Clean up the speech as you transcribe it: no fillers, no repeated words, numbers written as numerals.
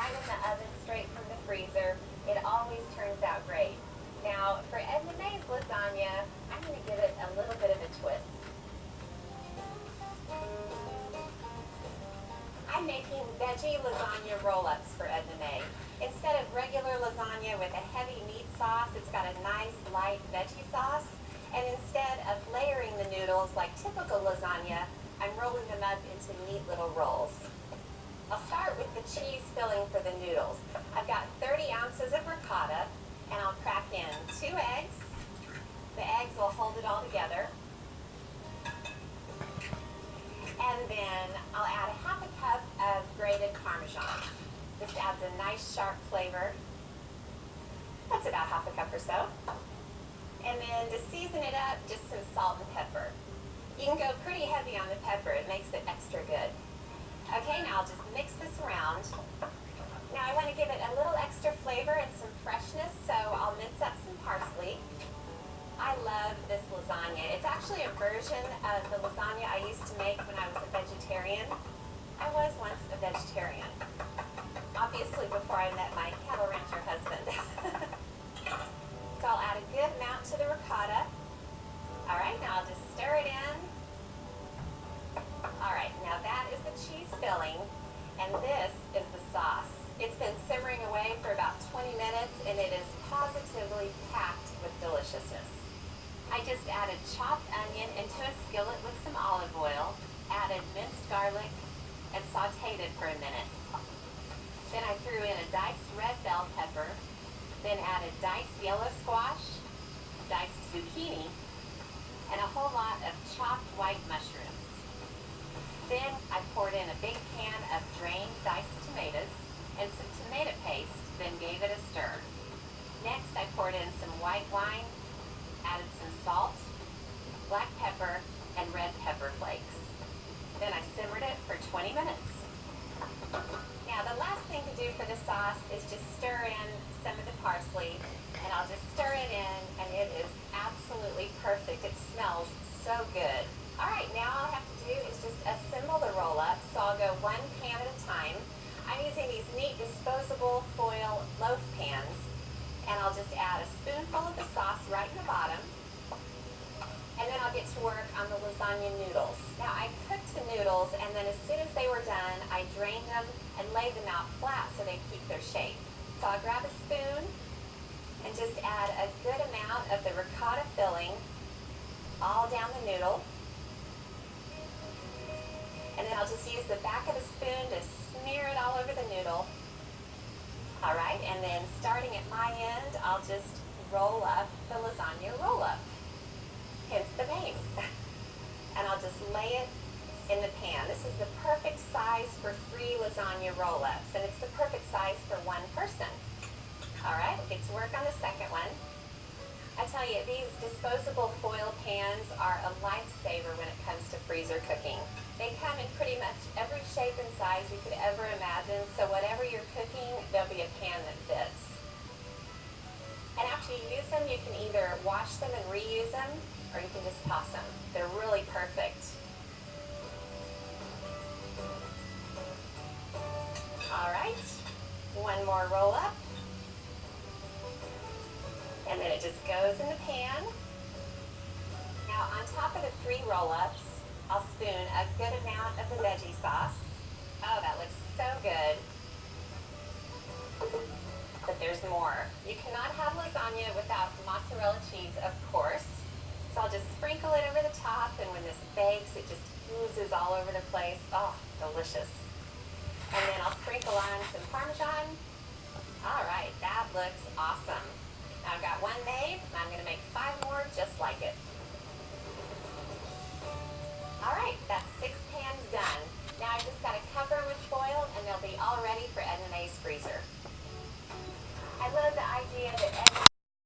right in the oven straight from the freezer. It always turns out great. Now, for Edna Mae's lasagna, I'm going to give it a little bit of a twist. I'm making veggie lasagna roll-ups for Edna Mae. Instead of regular lasagna with a heavy meat sauce, it's got a nice light veggie sauce. And instead of layering the noodles like typical lasagna, I'm rolling them up into neat little rolls. I'll start with the cheese filling for the noodles. I've got 30 ounces of ricotta, and I'll crack in 2 eggs. The eggs will hold it all together. And then I'll add a half a cup of grated Parmesan. This adds a nice sharp flavor. That's about half a cup or so. And then to season it up, just some salt and pepper. You can go pretty heavy on the pepper, it makes it extra good. Okay, now I'll just mix this around. Now I want to give it a little extra flavor and some freshness, so I'll mince up some parsley. I love this lasagna. It's actually a version of the lasagna I used to make when I was a vegetarian. I was once a vegetarian. Obviously before I met my cattle rancher husband. So I'll add a good amount to the ricotta. All right, now I'll just stir it in. All right, now that is the cheese filling, and this is the sauce. It's been simmering away for about 20 minutes, and it is positively packed with deliciousness. I just added chopped onion into a skillet with some olive oil, added minced garlic, and sauteed it for a minute. Then I threw in a diced red bell pepper, then added diced yellow squash, diced zucchini, and a whole lot of chopped white mushrooms. Then I poured in a big can of drained diced tomatoes and some tomato paste, then gave it a stir. Next I poured in some white wine, added some salt, black pepper, and red pepper flakes. Then I simmered it for 20 minutes. Now the last thing to do for the sauce is just stir in some of the parsley, and I'll just stir it in, and it is absolutely perfect. It smells so good. All right, now all I have to do is just assemble the roll-up, so I'll go one pan at a time. I'm using these neat disposable foil loaf pans, and I'll just add a spoonful of the sauce right in the bottom, and then I'll get to work on the lasagna noodles. Now I cooked the noodles, and then as soon as they were done, I drained them and laid them out flat so they keep their shape. So I'll grab a spoon and just add a good amount of the ricotta filling all down the noodle. And then I'll just use the back of the spoon to smear it all over the noodle. All right, and then starting at my end, I'll just roll up the lasagna roll-up, hence the name. And I'll just lay it in the pan. This is the perfect size for 3 lasagna roll-ups, and it's the perfect size for 1 person. All right, we'll get to work on the second one. I tell you, these disposable foil pans are a lifesaver when it comes to freezer cooking. They come in pretty much every shape and size you could ever imagine, so whatever you're cooking, there'll be a pan that fits. And after you use them, you can either wash them and reuse them, or you can just toss them. They're really perfect. All right, one more roll up. And then it just goes in the pan. Now on top of the 3 roll-ups, I'll spoon a good amount of the veggie sauce. Oh, that looks so good. But there's more. You cannot have lasagna without mozzarella cheese, of course. So I'll just sprinkle it over the top, and when this bakes, it just oozes all over the place. Oh, delicious. And then I'll sprinkle on some Parmesan. All right, that looks awesome. Now I've got 1 made, and I'm going to make 5 more just like it. All right, that's